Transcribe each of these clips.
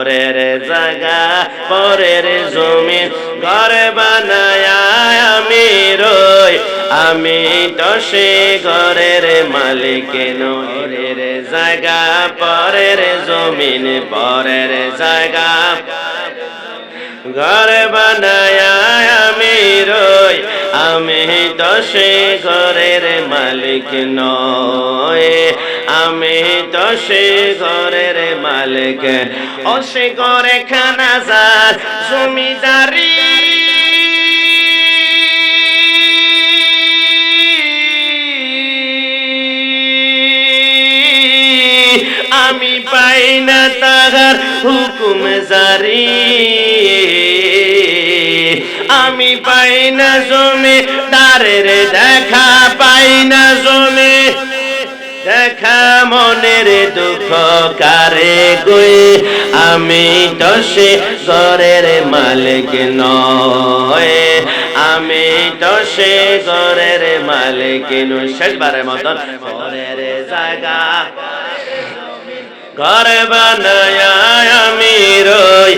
পরের জায়গা পরের জমিন ঘর বানায় আমি রই, আমি তো সে ঘরের মালিক নই। পরের জায়গা পরের জমিন পরের জায়গা ঘর বানায় আমি রই, আমি তো সে ঘরের মালিক নই, আমি তো সে ঘরের মালিক। ও সে ঘরে খানা যার জমিদারি, আমি পাই না তাহার হুকুম জারি, আমি পাই না জমি তারের দেখা, পাই না জমি দেখা, মনের দুঃখ কারে গই, আমি তো সে ঘরের মালিক নয়, আমি তো সে ঘরের মালিক নই। শেষবারের মতন ঘরের জায়গা ঘর বানায় আমি রই,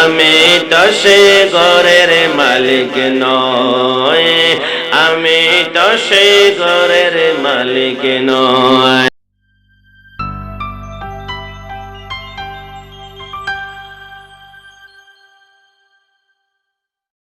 আমি তো সে ঘরের মালিক নয়, আমি তো সে ঘরের মালিক নয়।